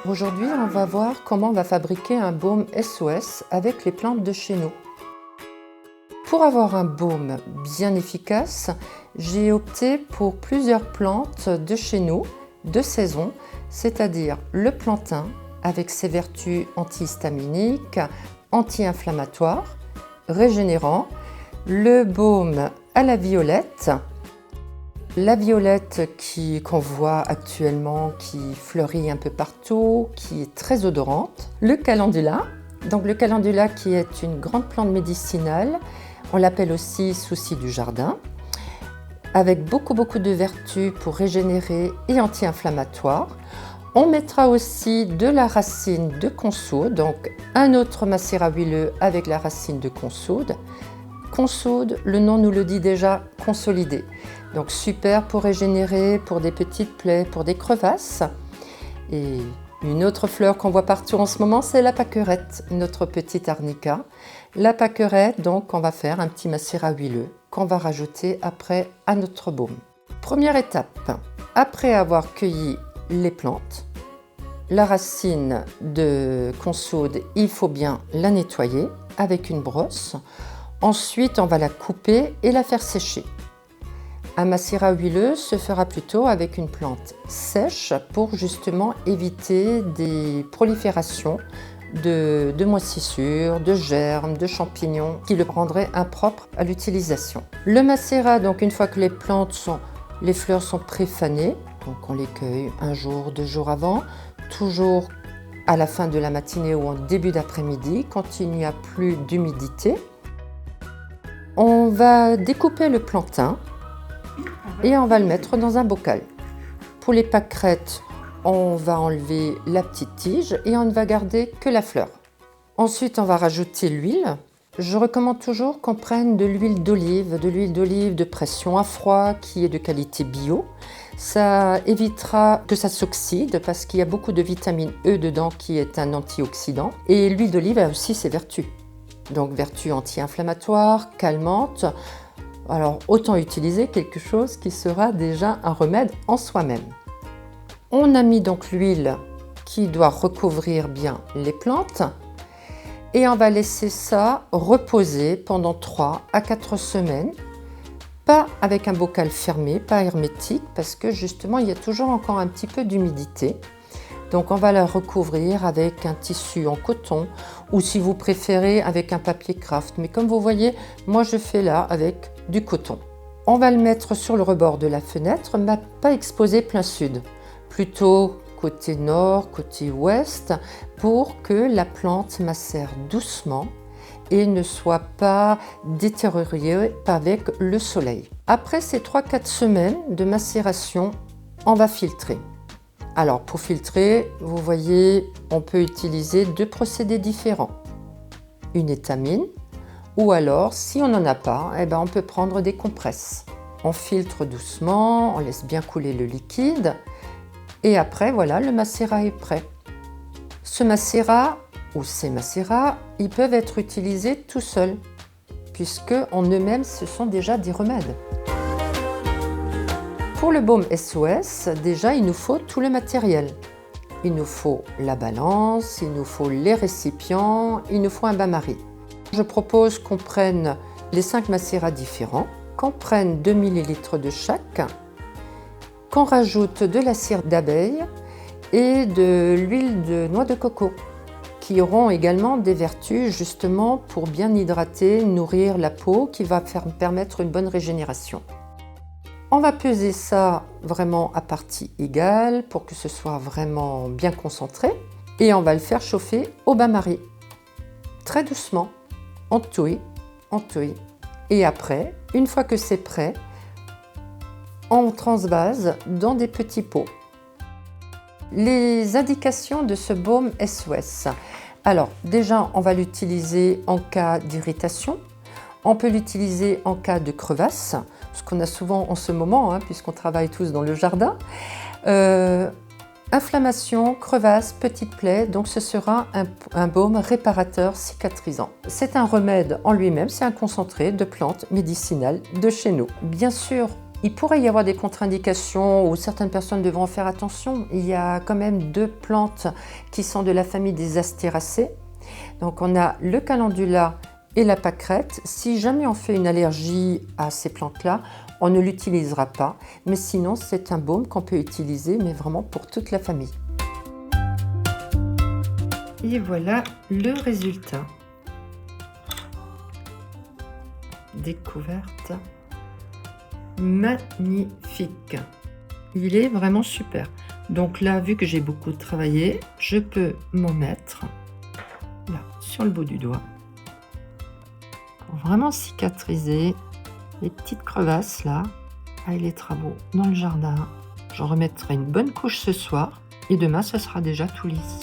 Aujourd'hui, on va voir comment on va fabriquer un baume SOS avec les plantes de chez nous. Pour avoir un baume bien efficace, j'ai opté pour plusieurs plantes de chez nous, de saison, c'est-à-dire le plantain avec ses vertus antihistaminiques, anti-inflammatoires, régénérants, le baume à la violette, la violette qu'on voit actuellement, qui fleurit un peu partout, qui est très odorante. Le calendula, donc le calendula qui est une grande plante médicinale, on l'appelle aussi souci du jardin, avec beaucoup de vertus pour régénérer et anti-inflammatoire. On mettra aussi de la racine de consoude, donc un autre macérat huileux avec la racine de consoude. Consoude, le nom nous le dit déjà, consolidé. Donc super pour régénérer, pour des petites plaies, pour des crevasses. Et une autre fleur qu'on voit partout en ce moment, c'est la pâquerette, notre petite arnica. La pâquerette, donc on va faire un petit macérat huileux qu'on va rajouter après à notre baume. Première étape, après avoir cueilli les plantes, la racine de consoude, il faut bien la nettoyer avec une brosse. Ensuite, on va la couper et la faire sécher. Un macérat huileux se fera plutôt avec une plante sèche pour justement éviter des proliférations de moisissures, de germes, de champignons qui le rendraient impropre à l'utilisation. Le macérat, donc une fois que les fleurs sont préfanées, donc on les cueille un jour, 2 jours avant, toujours à la fin de la matinée ou en début d'après-midi quand il n'y a plus d'humidité. On va découper le plantain et on va le mettre dans un bocal. Pour les pâquerettes, on va enlever la petite tige et on ne va garder que la fleur. Ensuite, on va rajouter l'huile. Je recommande toujours qu'on prenne de l'huile d'olive de pression à froid qui est de qualité bio. Ça évitera que ça s'oxyde parce qu'il y a beaucoup de vitamine E dedans qui est un antioxydant. Et l'huile d'olive a aussi ses vertus. Donc vertus anti-inflammatoires, calmantes. Alors autant utiliser quelque chose qui sera déjà un remède en soi-même. On a mis donc l'huile qui doit recouvrir bien les plantes et on va laisser ça reposer pendant 3 à 4 semaines. Pas avec un bocal fermé, pas hermétique parce que justement il y a toujours encore un petit peu d'humidité. Donc on va la recouvrir avec un tissu en coton ou si vous préférez avec un papier craft. Mais comme vous voyez, moi je fais là avec du coton. On va le mettre sur le rebord de la fenêtre, mais pas exposé plein sud. Plutôt côté nord, côté ouest, pour que la plante macère doucement et ne soit pas détériorée avec le soleil. Après ces 3-4 semaines de macération, on va filtrer. Alors pour filtrer, vous voyez, on peut utiliser 2 procédés différents. Une étamine ou alors, si on n'en a pas, on peut prendre des compresses. On filtre doucement, on laisse bien couler le liquide et après, voilà, le macérat est prêt. Ce macérat ou ces macérats, ils peuvent être utilisés tout seuls puisque en eux-mêmes, ce sont déjà des remèdes. Pour le baume SOS, déjà, il nous faut tout le matériel. Il nous faut la balance, il nous faut les récipients, il nous faut un bain-marie. Je propose qu'on prenne les 5 macérats différents, qu'on prenne 2 ml de chaque, qu'on rajoute de la cire d'abeille et de l'huile de noix de coco, qui auront également des vertus justement pour bien hydrater, nourrir la peau, qui va permettre une bonne régénération. On va peser ça vraiment à partie égale pour que ce soit vraiment bien concentré et on va le faire chauffer au bain-marie. Très doucement, on touille. Et après, une fois que c'est prêt, on transvase dans des petits pots. Les indications de ce baume SOS. Alors déjà, on va l'utiliser en cas d'irritation. On peut l'utiliser en cas de crevasse, ce qu'on a souvent en ce moment, puisqu'on travaille tous dans le jardin. Inflammation, crevasse, petite plaie, donc ce sera un baume réparateur cicatrisant. C'est un remède en lui-même, c'est un concentré de plantes médicinales de chez nous. Bien sûr, Il pourrait y avoir des contre-indications où certaines personnes devront faire attention. Il y a quand même 2 plantes qui sont de la famille des Astéracées. Donc on a le calendula et la pâquerette. Si jamais on fait une allergie à ces plantes-là, on ne l'utilisera pas. Mais sinon, c'est un baume qu'on peut utiliser, mais vraiment pour toute la famille. Et voilà le résultat. Découverte magnifique. Il est vraiment super. Donc là, vu que j'ai beaucoup travaillé, je peux m'en mettre là sur le bout du doigt pour vraiment cicatriser les petites crevasses là avec les travaux dans le jardin. J'en remettrai une bonne couche ce soir et demain ce sera déjà tout lisse.